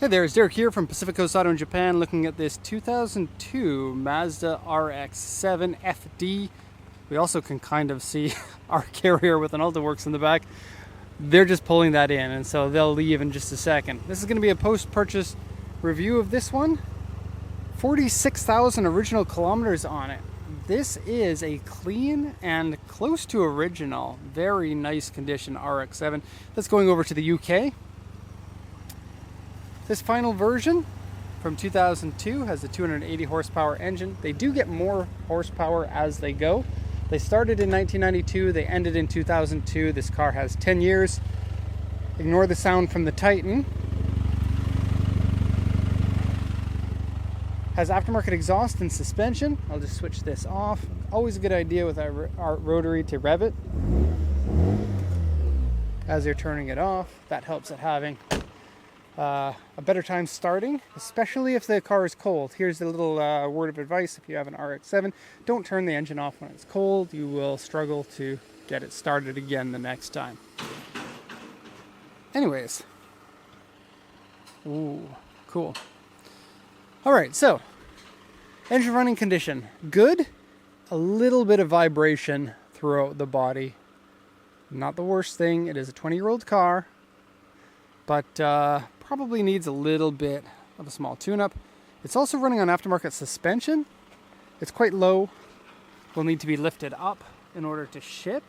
Hey there, it's Derek here from Pacific Coast Auto in Japan, looking at this 2002 Mazda RX-7 FD. We also can kind of see our carrier with an AltaWorks in the back. They're just pulling that in, and so they'll leave in just a second. This is going to be a post-purchase review of this one. 46,000 original kilometers on it. This is a clean and close to original, very nice condition RX-7 that's going over to the UK. This final version from 2002 has a 280 horsepower engine. They do get more horsepower as they go. They started in 1992, they ended in 2002. This car has 10 years. Ignore the sound from the Titan. Has aftermarket exhaust and suspension. I'll just switch this off. Always a good idea with our rotary to rev it as you're turning it off. That helps it having a better time starting, especially if the car is cold. Here's a little word of advice: if you have an RX-7, don't turn the engine off when it's cold. You will struggle to get it started again the next time. Anyways, ooh, cool. All right, so engine running condition, good. A little bit of vibration throughout the body. Not the worst thing. It is a 20-year-old car, but probably needs a little bit of a small tune-up. It's also running on aftermarket suspension. It's quite low. Will need to be lifted up in order to ship.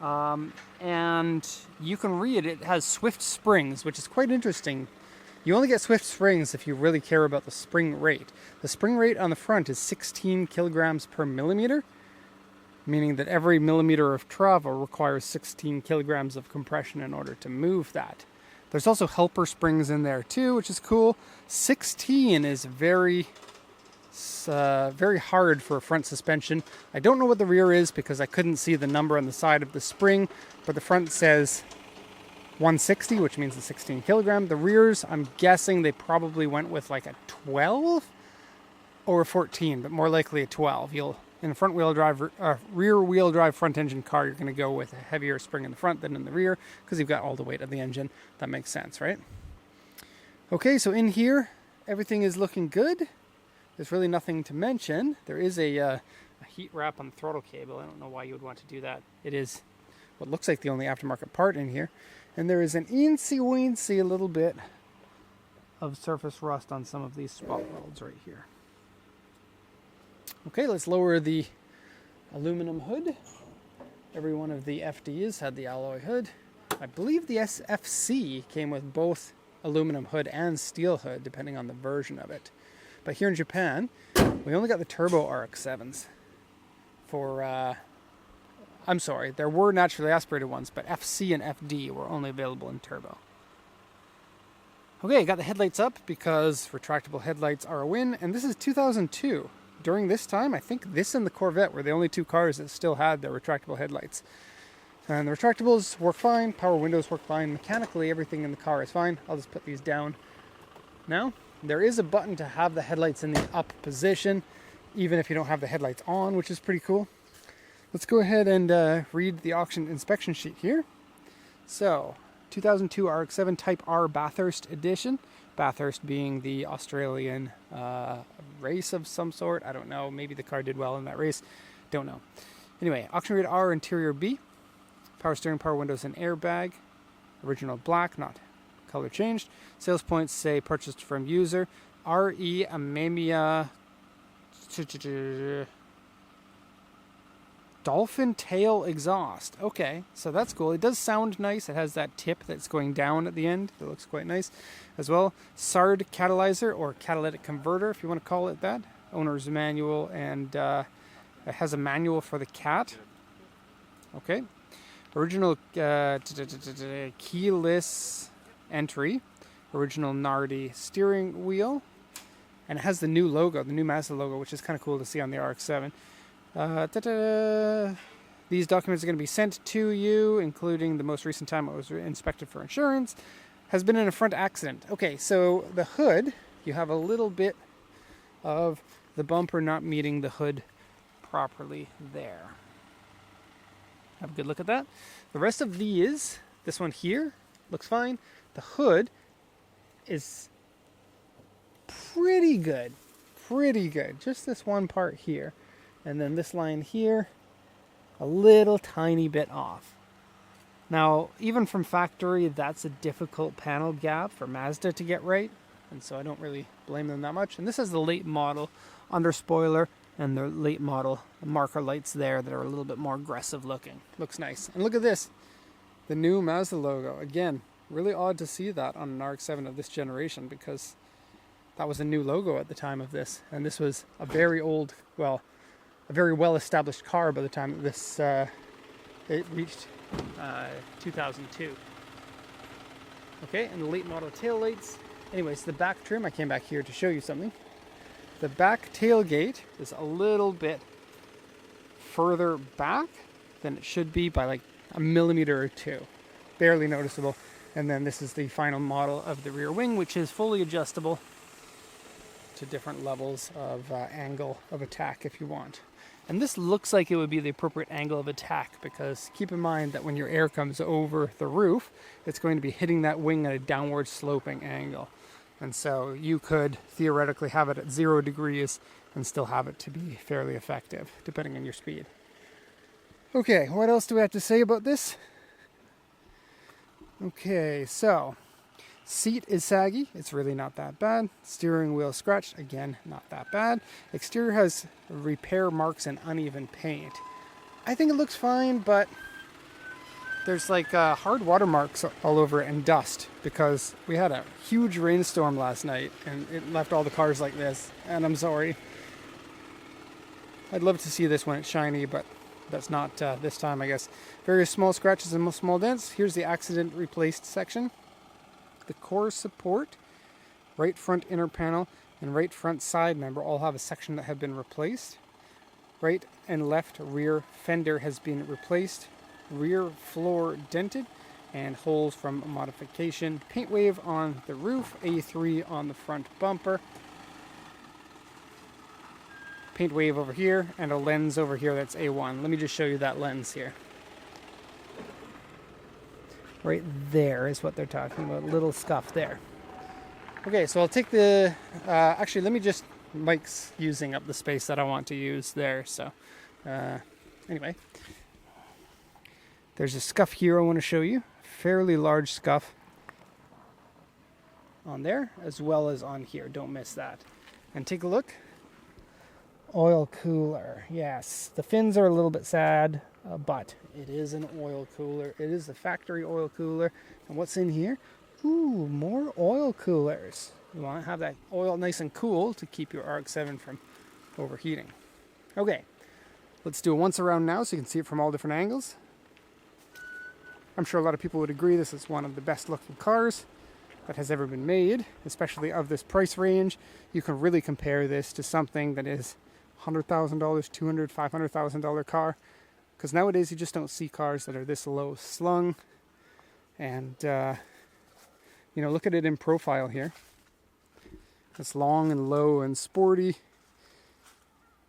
And you can read it has swift springs, which is quite interesting. You only get swift springs if you really care about the spring rate. The spring rate on the front is 16 kilograms per millimeter, meaning that every millimeter of travel requires 16 kilograms of compression in order to move that. There's also helper springs in there too, which is cool. 16 is very hard for a front suspension. I don't know what the rear is because I couldn't see the number on the side of the spring, but the front says 160, which means the 16 kilogram. The rears, I'm guessing they probably went with like a 12 or a 14, but more likely a 12. In a front-wheel drive, rear-wheel drive front-engine car, you're going to go with a heavier spring in the front than in the rear because you've got all the weight of the engine. That makes sense, right? Okay, so in here, everything is looking good. There's really nothing to mention. There is a heat wrap on the throttle cable. I don't know why you would want to do that. It is what looks like the only aftermarket part in here. And there is an eensy-weensy little bit of surface rust on some of these spot welds right here. Okay, let's lower the aluminum hood. Every one of the FDs had the alloy hood. I believe the SFC came with both aluminum hood and steel hood, depending on the version of it. But here in Japan, we only got the turbo RX-7s for, I'm sorry, there were naturally aspirated ones, but FC and FD were only available in turbo. Okay, I got the headlights up because retractable headlights are a win, and this is 2002. During this time, I think this and the Corvette were the only two cars that still had their retractable headlights. And the retractables work fine, power windows work fine, mechanically everything in the car is fine. I'll just put these down now. There is a button to have the headlights in the up position, even if you don't have the headlights on, which is pretty cool. Let's go ahead and read the auction inspection sheet here. So, 2002 RX-7 Type R Bathurst Edition. Bathurst being the Australian race of some sort. I don't know. Maybe the car did well in that race. Don't know. Anyway, auction rate R, interior B. Power steering, power windows, and airbag. Original black, not color changed. Sales points say purchased from user. RE Amemia Dolphin tail exhaust. Okay, so that's cool. It does sound nice. It has that tip that's going down at the end. It looks quite nice as well. SARD catalyzer, or catalytic converter, if you want to call it that. Owner's manual, and it has a manual for the cat. Okay. Original keyless entry. Original Nardi steering wheel. And it has the new logo, the new Mazda logo, which is kind of cool to see on the RX-7. These documents are going to be sent to you, including the most recent time it was inspected for insurance. Has been in a front accident. Okay, so the hood, you have a little bit of the bumper not meeting the hood properly there. Have a good look at that. The rest of these, this one here, looks fine. The hood is pretty good. Pretty good. Just this one part here. And then this line here, a little tiny bit off. Now, even from factory, that's a difficult panel gap for Mazda to get right. And so I don't really blame them that much. And this is the late model under spoiler and the late model marker lights there that are a little bit more aggressive looking. Looks nice. And look at this. The new Mazda logo. Again, really odd to see that on an RX-7 of this generation because that was a new logo at the time of this. And this was a very old, well, a very well-established car by the time that this it reached 2002. Okay, and the late model taillights. Anyways, the back trim, I came back here to show you something. The back tailgate is a little bit further back than it should be by like a millimeter or two. Barely noticeable. And then this is the final model of the rear wing, which is fully adjustable to different levels of angle of attack if you want. And this looks like it would be the appropriate angle of attack because keep in mind that when your air comes over the roof, it's going to be hitting that wing at a downward sloping angle. And so you could theoretically have it at 0 degrees and still have it to be fairly effective, depending on your speed. Okay, what else do we have to say about this? Okay, so seat is saggy. It's really not that bad. Steering wheel scratched. Again, not that bad. Exterior has repair marks and uneven paint. I think it looks fine, but there's like hard watermarks all over it and dust because we had a huge rainstorm last night and it left all the cars like this. And I'm sorry. I'd love to see this when it's shiny, but that's not this time, I guess. Various small scratches and small dents. Here's the accident replaced section. The core support, right front inner panel, and right front side member all have a section that have been replaced. Right and left rear fender has been replaced. Rear floor dented and holes from modification. Paint wave on the roof, A3 on the front bumper. Paint wave over here and a lens over here that's A1. Let me just show you that lens here. Right there is what they're talking about, little scuff there. Okay, so I'll take the, actually let me just, Mike's using up the space that I want to use there, so anyway. There's a scuff here I want to show you, fairly large scuff on there as well as on here, don't miss that. And take a look. Oil cooler, yes. The fins are a little bit sad, but it is an oil cooler. It is a factory oil cooler. And what's in here? Ooh, more oil coolers. You want to have that oil nice and cool to keep your RX-7 from overheating. Okay, let's do a once around now so you can see it from all different angles. I'm sure a lot of people would agree this is one of the best looking cars that has ever been made, especially of this price range. You can really compare this to something that is $100,000, $200,000, $500,000 car, because nowadays you just don't see cars that are this low slung. And you know, look at it in profile here. It's long and low and sporty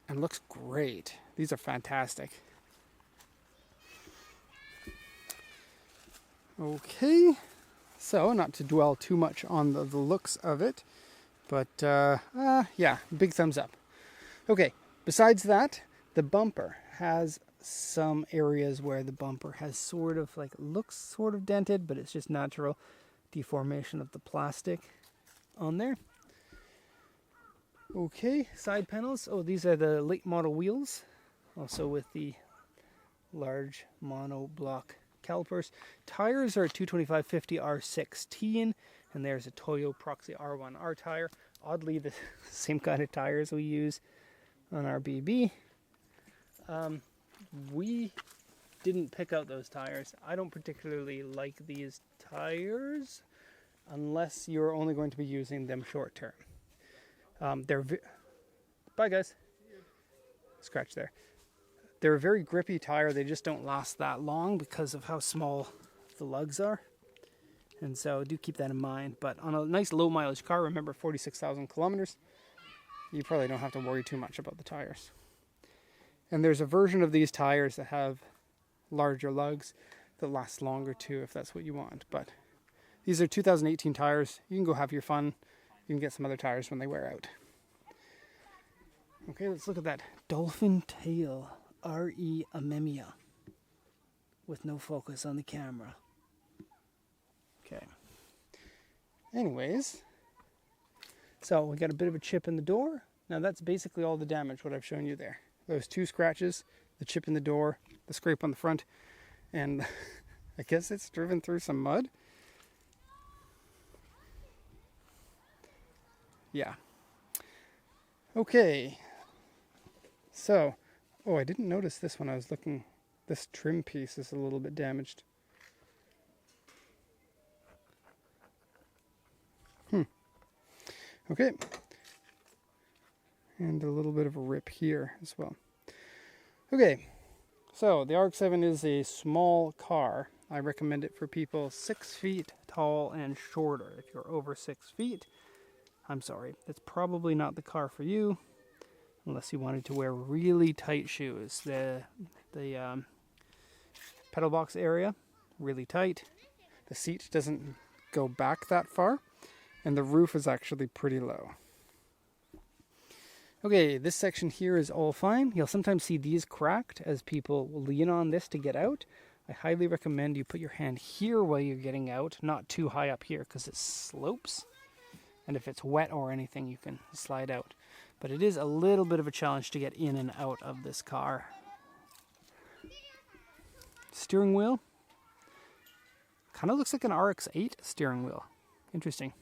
and looks great. These are fantastic. Okay, so not to dwell too much on the looks of it, but yeah, big thumbs up. Okay, besides that, the bumper has some areas where the bumper has sort of like, looks sort of dented, but it's just natural deformation of the plastic on there. Okay, side panels. Oh, these are the late model wheels, also with the large mono block calipers. Tires are 225/50 R16, and there's a Toyo Proxy R1R tire. Oddly, the same kind of tires we use on our BB. We didn't pick out those tires. I don't particularly like these tires unless you're only going to be using them short term. Bye guys. Scratch there. They're a very grippy tire. They just don't last that long because of how small the lugs are. And so do keep that in mind. But on a nice low mileage car, remember 46,000 kilometers, you probably don't have to worry too much about the tires. And there's a version of these tires that have larger lugs that last longer too, if that's what you want. But These are 2018 tires. You can go have your fun. You can get some other tires when they wear out. Okay, let's look at that dolphin tail RE Amemia with no focus on the camera. Okay. Anyways, so we got a bit of a chip in the door. Now that's basically all the damage, what I've shown you there. Those 2 scratches, the chip in the door, the scrape on the front, and I guess it's driven through some mud. Yeah. Okay. So, oh, I didn't notice this when I was looking. This trim piece is a little bit damaged. Okay. And a little bit of a rip here as well. Okay. So, the RX-7 is a small car. I recommend it for people 6 feet tall and shorter. If you're over 6 feet, I'm sorry, it's probably not the car for you, unless you wanted to wear really tight shoes. The pedal box area, really tight. The seat doesn't go back that far, and the roof is actually pretty low. Okay, this section here is all fine. You'll sometimes see these cracked as people lean on this to get out. I highly recommend you put your hand here while you're getting out, not too high up here because it slopes. And if it's wet or anything, you can slide out. But it is a little bit of a challenge to get in and out of this car. Steering wheel. Kind of looks like an RX-8 steering wheel. Interesting.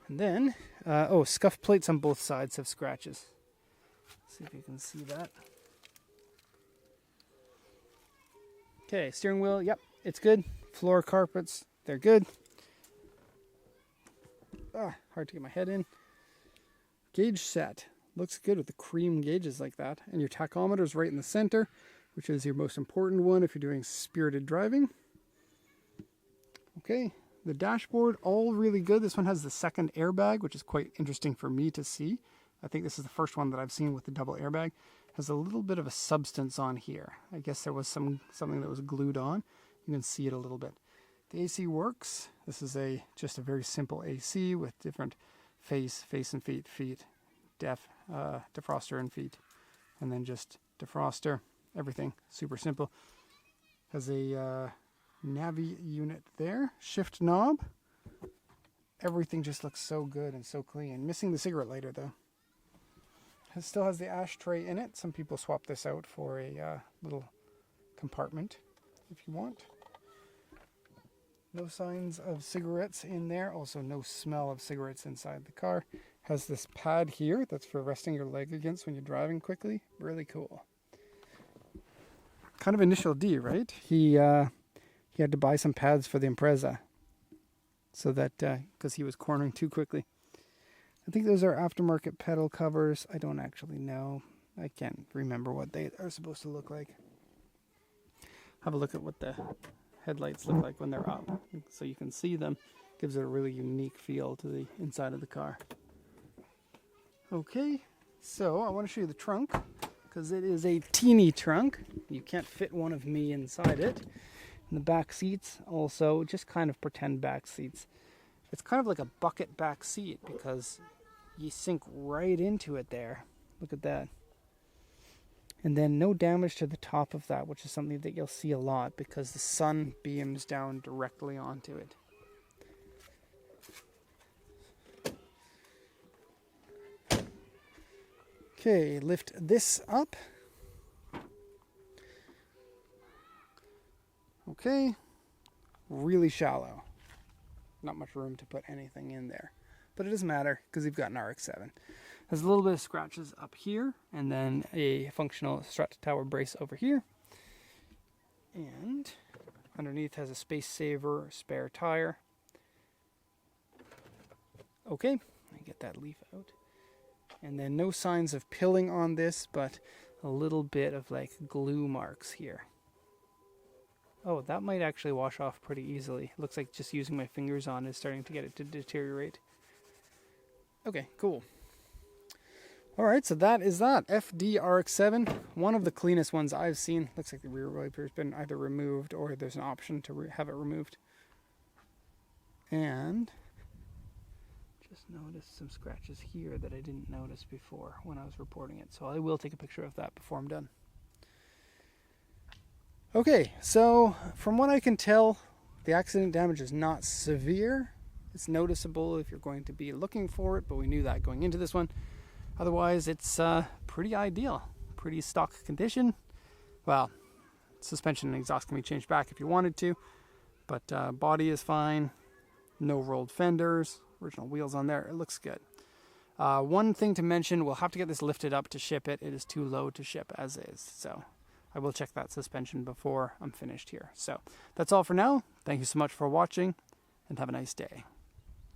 And then, oh, scuff plates on both sides have scratches. Let's see if you can see that. Okay, steering wheel, yep, it's good. Floor carpets, they're good. Hard to get my head in. Gauge set. Looks good with the cream gauges like that. And your tachometer is right in the center, which is your most important one if you're doing spirited driving. Okay, the dashboard, all really good. This one has the second airbag, which is quite interesting for me to see. I think this is the first one that I've seen with the double airbag. Has a little bit of a substance on here. I guess there was something that was glued on. You can see it a little bit. The AC works. This is just a very simple AC with different face and feet, defroster and feet, and then just defroster. Everything super simple. Has a Navi unit there, shift knob. Everything just looks so good and so clean. Missing the cigarette lighter though. It still has the ashtray in it. Some people swap this out for a little compartment if you want. No signs of cigarettes in there. Also no smell of cigarettes inside the car. Has this pad here that's for resting your leg against when you're driving quickly. Really cool. Kind of initial D, right? He had to buy some pads for the Impreza. So that, because he was cornering too quickly. I think those are aftermarket pedal covers. I don't actually know. I can't remember what they are supposed to look like. Have a look at what the headlights look like when they're up, so you can see them. Gives it a really unique feel to the inside of the car. Okay, so I want to show you the trunk, because it is a teeny trunk. You can't fit one of me inside it. And the back seats also, just kind of pretend back seats. It's kind of like a bucket back seat because you sink right into it there. Look at that. And then no damage to the top of that, which is something that you'll see a lot because the sun beams down directly onto it. Okay, lift this up. Okay, really shallow. Not much room to put anything in there. But it doesn't matter because you've got an RX-7. Has a little bit of scratches up here and then a functional strut tower brace over here. And underneath has a space saver spare tire. Okay, let me get that leaf out. And then no signs of pilling on this, but a little bit of like glue marks here. Oh, that might actually wash off pretty easily. Looks like just using my fingers on is starting to get it to deteriorate. Okay, cool. Alright, so that is that. FD RX-7. One of the cleanest ones I've seen. Looks like the rear wiper's been either removed or there's an option to have it removed. And just noticed some scratches here that I didn't notice before when I was reporting it. So I will take a picture of that before I'm done. Okay, so from what I can tell, the accident damage is not severe. It's noticeable if you're going to be looking for it, but we knew that going into this one. Otherwise, it's pretty ideal. Pretty stock condition. Well, suspension and exhaust can be changed back if you wanted to, but body is fine. No rolled fenders. Original wheels on there. It looks good. One thing to mention, we'll have to get this lifted up to ship it. It is too low to ship as is. So I will check that suspension before I'm finished here. So that's all for now. Thank you so much for watching, and have a nice day.